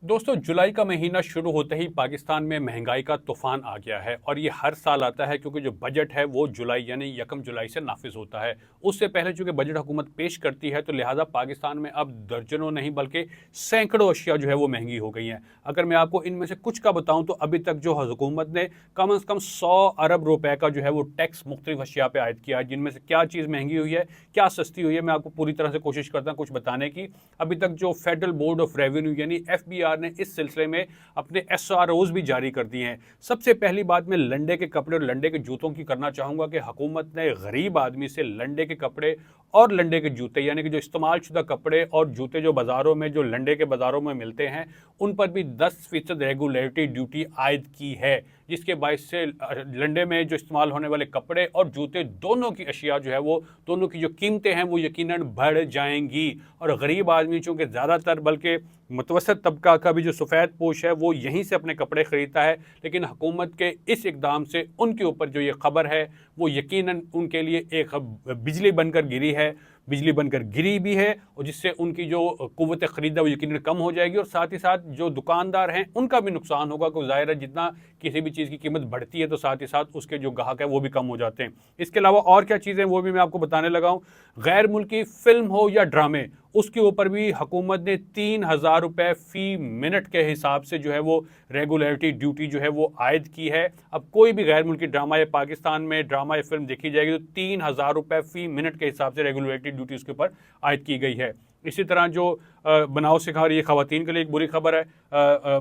दोस्तों, जुलाई का महीना शुरू होते ही पाकिस्तान में महंगाई का तूफान आ गया है और ये हर साल आता है क्योंकि जो बजट है वो जुलाई यानी यकम जुलाई से नाफिज होता है। उससे पहले चूंकि बजट हुकूमत पेश करती है तो लिहाजा पाकिस्तान में अब दर्जनों नहीं बल्कि सैकड़ों अशिया जो है वो महंगी हो गई हैं। अगर मैं आपको इनमें से कुछ का बताऊं तो अभी तक जो हुकूमत ने कम से कम 100 अरब रुपए का जो है वो टैक्स मुख्तलिफ अशिया पे आयद किया है, जिनमें से क्या चीज़ महंगी हुई है, क्या सस्ती हुई है, मैं आपको पूरी तरह से कोशिश करता हूँ कुछ बताने की। अभी तक जो फेडरल बोर्ड ऑफ रेवेन्यू यानी FBI ने इस सिलसिले में अपने SROs भी जारी कर दिए हैं। सबसे पहली बात मैं लंडे के कपड़े और लंडे के जूतों की करना चाहूँगा कि हुकूमत ने गरीब आदमी से लंडे के कपड़े और लंडे के जूते यानी कि जो इस्तेमाल शुदा कपड़े और जूते जो बाज़ारों में जो लंडे के बाज़ारों में मिलते हैं उन पर भी 10% रेगुलेटरी ड्यूटी आयद की है, जिसके बायस से लंडे में जो इस्तेमाल होने वाले कपड़े और जूते दोनों की अशिया जो है वो दोनों की जो कीमतें हैं वो यकीनन बढ़ जाएंगी। और गरीब आदमी चूँकि ज़्यादातर बल्कि मुतवसत तबका का भी जो सफ़ेद पोश है वो यहीं से अपने कपड़े ख़रीदता है, लेकिन हुकूमत के इस इकदाम से उनके ऊपर जो ये ख़बर है वो यकीनन उनके लिए एक बिजली बनकर गिरी है, बिजली बनकर गिरी भी है, और जिससे उनकी जो कुव्वत ख़रीदा वो यकीनन कम हो जाएगी और साथ ही साथ जो दुकानदार हैं उनका भी नुकसान होगा, क्योंकि ज़ाहिर है जितना किसी भी चीज़ की कीमत बढ़ती है तो साथ ही साथ उसके जो ग्राहक है वो भी कम हो जाते हैं। इसके अलावा और क्या चीज़ें वो भी मैं आपको बताने लगा हूँ। गैर मुल्की फ़िल्म हो या ड्रामे, उसके ऊपर भी हुकूमत ने 3000 रुपये फ़ी मिनट के हिसाब से जो है वो रेगुलेटरी ड्यूटी जो है वो आयद की है। अब कोई भी गैर मुल्की ड्रामा या पाकिस्तान में ड्रामा या फिल्म देखी जाएगी तो 3000 रुपये फ़ी मिनट के हिसाब से रेगुलेटरी ड्यूटी उसके ऊपर आयद की गई है। इसी तरह जो बनाव सिंगार, ये ख़वातीन के लिए एक बुरी खबर है।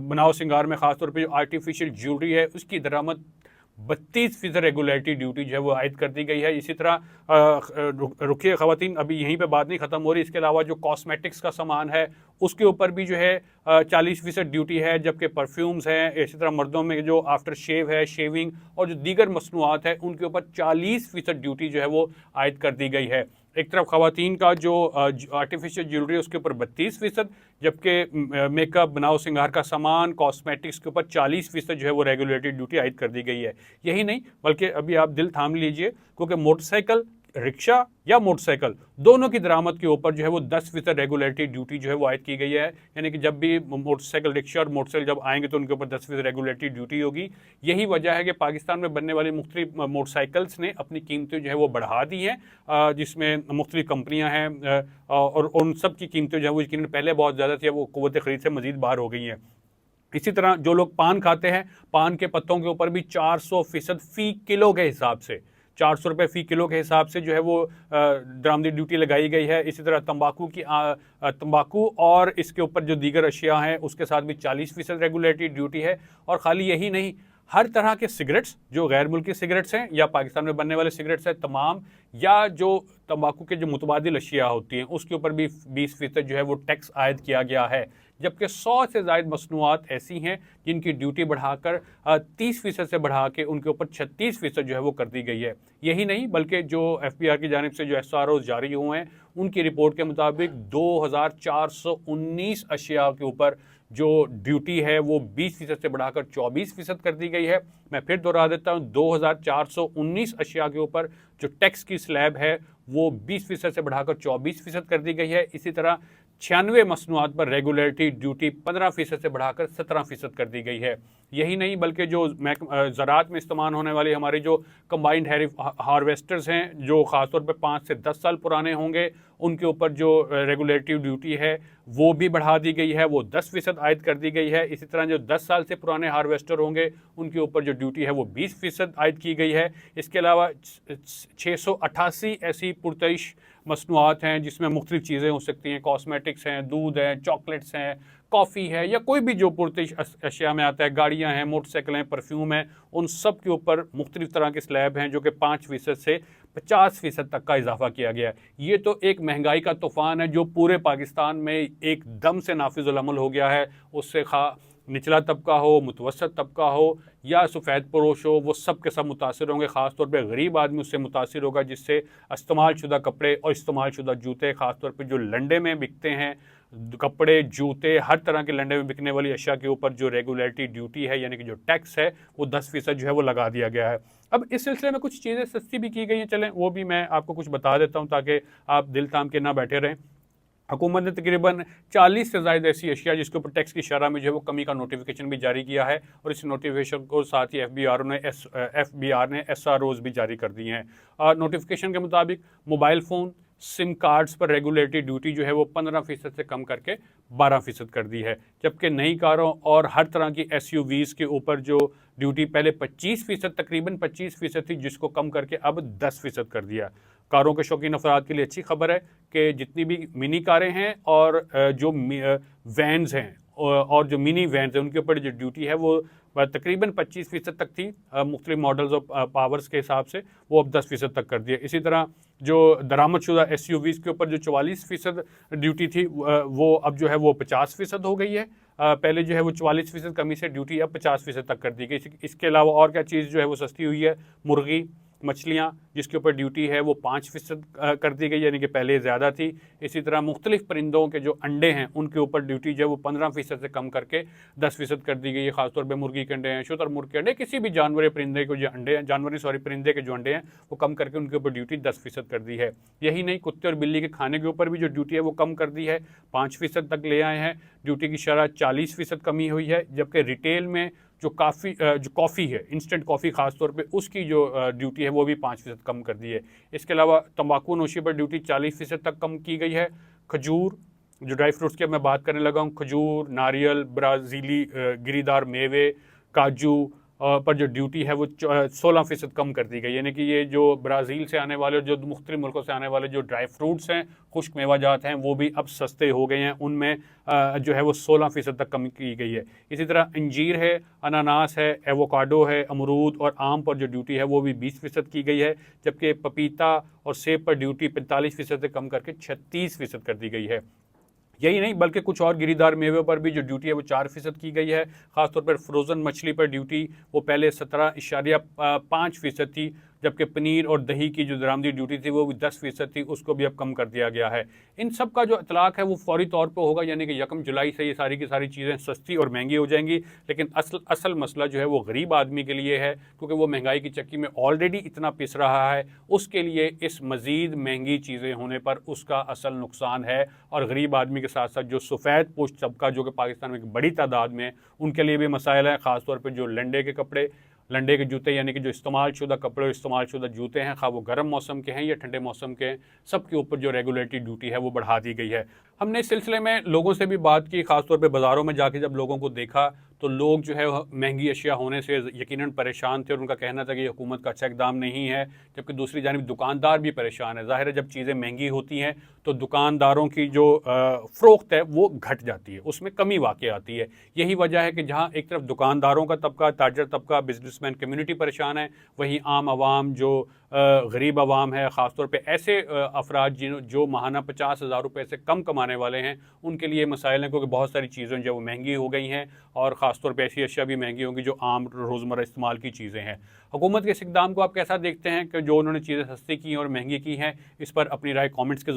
बनाव सिंगार में ख़ासतौर पर जो आर्टिफिशियल ज्वेलरी है उसकी दरामद 32% रेगुलेटरी ड्यूटी जो है वो आयद कर दी गई है। इसी तरह रुकिए ख़वातीन, अभी यहीं पे बात नहीं ख़त्म हो रही। इसके अलावा जो कॉस्मेटिक्स का सामान है उसके ऊपर भी जो है 40% ड्यूटी है, जबकि परफ्यूम्स हैं, इसी तरह मर्दों में जो आफ्टर शेव है, शेविंग और जो दीगर मसनूआत है उनके ऊपर 40% ड्यूटी जो है वो आयद कर दी गई है। एक तरफ ख़वातीन का जो आर्टिफिशियल ज्वेलरी है उसके ऊपर 32%, जबकि मेकअप, बनाव सिंगार का सामान, कॉस्मेटिक्स के ऊपर 40% जो है वो रेगुलेटरी ड्यूटी आयद कर दी गई है। यही नहीं बल्कि अभी आप दिल थाम लीजिए, क्योंकि मोटरसाइकिल, रिक्शा या मोटरसाइकिल दोनों की दरामद के ऊपर जो है वो 10% रेगुलेटरी ड्यूटी जो है वो आयद की गई है। यानी कि जब भी मोटरसाइकिल, रिक्शा और मोटरसाइकिल जब आएंगे तो उनके ऊपर 10% रेगुलेटरी ड्यूटी होगी। यही वजह है कि पाकिस्तान में बनने वाली मुख्तलिफ मोटरसाइकिल्स ने अपनी कीमतें जो है वो बढ़ा दी हैं, जिसमें मुख्तलिफ कंपनियाँ हैं और उन सब की कीमतें जो है वो यकीनन पहले बहुत ज़्यादा थी, वो क़ुव्वत ख़रीद से मज़ीद बाहर हो गई हैं। इसी तरह जो लोग पान खाते हैं, पान के पत्तों के ऊपर भी 400% फ़ी किलो के हिसाब से, 400 रुपये फ़ी किलो के हिसाब से जो है वो दरामदी ड्यूटी लगाई गई है। इसी तरह तंबाकू और इसके ऊपर जो दीगर अशिया हैं उसके साथ भी 40% रेगुलेटरी ड्यूटी है। और ख़ाली यही नहीं, हर तरह के सिगरेट्स, जो गैर मुल्की सिगरेट्स हैं या पाकिस्तान में बनने वाले सिगरेट्स हैं तमाम, या जो तंबाकू के जो मुतबादिल अशिया होती हैं उसके ऊपर भी 20% जो है वो टैक्स आयद किया गया है। जबकि 100 से ज़ायद मसनूआत ऐसी हैं जिनकी ड्यूटी बढ़ाकर 30% से बढ़ा के उनके ऊपर 36% जो है वो कर दी गई है। यही नहीं बल्कि जो FBI की जानिब से जो SROs जारी हुए हैं उनकी रिपोर्ट के मुताबिक 2419 अशिया के ऊपर जो ड्यूटी है वो 20% से बढ़ाकर 24% कर दी गई है। मैं फिर दोहरा देता हूँ, 2419 अशिया के ऊपर जो टैक्स की स्लैब है वो 20% से बढ़ाकर 24% कर दी गई है। इसी तरह 96 मसनूआत पर रेगुलेटरी ड्यूटी 15% से बढ़ाकर 17% कर दी गई है। यही नहीं बल्कि जो ज़राअत में इस्तेमाल होने वाली हमारी जो कंबाइंड हार्वेस्टर्स हैं, जो ख़ासतौर पर 5 से 10 साल पुराने होंगे, उनके ऊपर जो रेगुलेटरी ड्यूटी है वो भी बढ़ा दी गई है, वो 10% आयद कर दी गई है। इसी तरह जो 10 साल से पुराने हार्वेस्टर होंगे उनके ऊपर जो ड्यूटी है वो 20% आयद की गई है। इसके अलावा 688 ऐसी पुरतइश मसनूआत हैं जिसमें मुख्तलिफ चीज़ें हो सकती हैं, कॉस्मेटिक्स हैं, दूध हैं, चॉकलेट्स हैं, कॉफ़ी है, या कोई भी जो पुरतइश अशिया में आता है, गाड़ियाँ हैं, मोटरसाइकिल हैं, परफ्यूम हैं, उन सब के ऊपर मुख्तलिफ तरह के स्लैब हैं जो कि 5% से 50% तक का इजाफा किया गया है। ये तो एक महंगाई का तूफ़ान है जो पूरे पाकिस्तान में एकदम से नाफिज़ुल अमल हो गया है। उससे निचला तबका हो, मुतवसत तबका हो या सफ़ेद पोश हो, वो सब के सब मुतासिर होंगे। ख़ास तौर पे गरीब आदमी उससे मुतासिर होगा, जिससे इस्तेमाल शुदा कपड़े और इस्तेमाल शुदा जूते, ख़ास तौर पे जो लंडे में बिकते हैं, कपड़े, जूते, हर तरह के लंडे में बिकने वाली अशिया के ऊपर जो रेगुलेटरी ड्यूटी है यानी कि जो टैक्स है वो 10% जो है वो लगा दिया गया है। अब इस सिलसिले में कुछ चीज़ें सस्ती भी की गई हैं, चलें वो भी मैं आपको कुछ बता देता हूँ ताकि आप दिल थाम के ना बैठे रहें। हुकूमत ने तकरीबन 40 से ज़ायद ऐसी अशिया जिसके ऊपर टैक्स की शरह में जो है वो कमी का नोटिफिकेशन भी जारी किया है, और इस नोटिफिकेशन को साथ ही FBR ने SROs भी जारी कर दिए हैं। नोटिफिकेशन के मुताबिक मोबाइल फ़ोन सिम कार्ड्स पर रेगुलेटरी ड्यूटी जो है वो 15% से कम करके 12% कर दी है, जबकि नई कारों और हर तरह की SUVs के ऊपर जो ड्यूटी पहले 25% तकरीबन 25% थी, जिसको कम करके अब 10% कर दिया। कारों के शौकीन अफराद के लिए अच्छी खबर है कि जितनी भी मिनी कारें हैं और जो वैन्स हैं और जो मिनी वैन्स हैं उनके ऊपर जो ड्यूटी है वो तकरीबन 25% तक थी मुख्तलिफ मॉडल्स और पावर्स के हिसाब से, वो अब 10% तक कर दिया। इसी तरह जो दरामदशुदा SUVs के ऊपर जो 44% ड्यूटी थी वो अब जो है वो 50% हो गई है। पहले जो है वो 44% कमी से ड्यूटी अब 50% तक कर दी गई। इसके अलावा और क्या चीज़ जो है वो सस्ती हुई है, मुर्गी मछलियाँ जिसके ऊपर ड्यूटी है वो 5% कर दी गई, यानी कि पहले ज़्यादा थी। इसी तरह मुख्तलिफ परिंदों के जो अंडे हैं उनके ऊपर ड्यूटी जो है वो 15% से कम करके 10% कर दी गई है। खासतौर पर मुर्गी के अंडे हैं, शुतुरमुर्ग के अंडे, किसी भी जानवर परिंदे के जो अंडे हैं, परिंदे के जो अंडे हैं वो कम करके उनके ऊपर ड्यूटी 10% कर दी है। यही नहीं, कुत्ते और बिल्ली के खाने के ऊपर भी जो ड्यूटी है वो कम कर दी है, 5% तक ले आए हैं। ड्यूटी की शरह 40% कमी हुई है, जबकि रिटेल में जो कॉफ़ी है, इंस्टेंट कॉफ़ी ख़ास तौर पे उसकी जो ड्यूटी है वो भी 5% कम कर दी है। इसके अलावा तंबाकू नोशी पर ड्यूटी 40% तक कम की गई है। खजूर, जो ड्राई फ्रूट्स की अब मैं बात करने लगा हूँ, खजूर, नारियल, ब्राज़ीली गिरीदार मेवे, काजू पर जो ड्यूटी है वो 16% कम कर दी गई। यानी कि ये जो ब्राज़ील से आने वाले, जो मुख्तलिफ मुल्कों से आने वाले जो ड्राई फ्रूट्स हैं, खुश्क मेवाजात हैं, वो भी अब सस्ते हो गए हैं। उनमें जो है वो 16% तक कम की गई है। इसी तरह अंजीर है, अनानास है, एवोकाडो है, अमरूद और आम पर जो ड्यूटी है वो भी 20% की गई है, जबकि पपीता और सेब पर ड्यूटी 45% से कम करके 36% कर दी गई है। यही नहीं बल्कि कुछ और गिरीदार मेवे पर भी जो ड्यूटी है वो 4% की गई है। ख़ासतौर पर फ्रोज़न मछली पर ड्यूटी वो पहले 17.5% थी, जबकि पनीर और दही की जो दरामदी ड्यूटी थी वो भी 10% थी, उसको भी अब कम कर दिया गया है। इन सब का जो इतलाक़ है वो फौरी तौर पर होगा, यानी कि 1 जुलाई से ये सारी की सारी चीज़ें सस्ती और महंगी हो जाएंगी। लेकिन असल मसला जो है वो गरीब आदमी के लिए है, क्योंकि वो महंगाई की चक्की में ऑलरेडी इतना पिस रहा है, उसके लिए इस मज़ीद महंगी चीज़ें होने पर उसका असल नुकसान है। और गरीब आदमी के साथ साथ जो सफ़ेद पोश तबका जो कि पाकिस्तान में एक बड़ी तादाद में, उनके लिए भी मसाइल है। ख़ासतौर पर जो लंडे के कपड़े, लंडे के जूते, यानी कि जो इस्तेमाल शुदा कपड़े, इस्तेमाल शुदा जूते हैं, खा वो गर्म मौसम के हैं या ठंडे मौसम के हैं, सब के ऊपर जो रेगुलेटरी ड्यूटी है वो बढ़ा दी गई है। हमने इस सिलसिले में लोगों से भी बात की, खासतौर पे बाज़ारों में जाके जब लोगों को देखा तो लोग जो है महंगी अशिया होने से यकीनन परेशान थे और उनका कहना था कि हुकूमत का अच्छा इक़दाम नहीं है, जबकि दूसरी जानिब दुकानदार भी परेशान है। ज़ाहिर है जब चीज़ें महंगी होती हैं तो दुकानदारों की जो फ़रोख्त है वो घट जाती है, उसमें कमी वाक़ई आती है। यही वजह है कि जहाँ एक तरफ दुकानदारों का तबका, ताजर तबका, बिजनेसमैन कम्यूनिटी परेशान है, वहीं आम आवाम जो गरीब आवाम है, ख़ासतौर पे ऐसे अफराद जो माहाना 50,000 रुपये से कम कमाने वाले हैं, उनके लिए मसाइल हैं, क्योंकि बहुत सारी चीज़ें जो वो महंगी हो गई हैं और ख़ासतौर पे ऐसी अशिया भी महंगी होंगी जो आम रोज़मर्रा इस्तेमाल की चीज़ें हैं। हुकूमत के इस इक़दाम को आप कैसा देखते हैं कि जो उन्होंने चीज़ें सस्ती की और महंगी की हैं? इस पर अपनी राय कॉमेंट्स की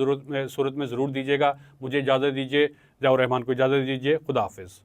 सूरत में ज़रूर दीजिएगा। मुझे इजाज़त दीजिए, ज़ियाउर रहमान को इजाज़त दीजिए। खुदा हाफ़िज़।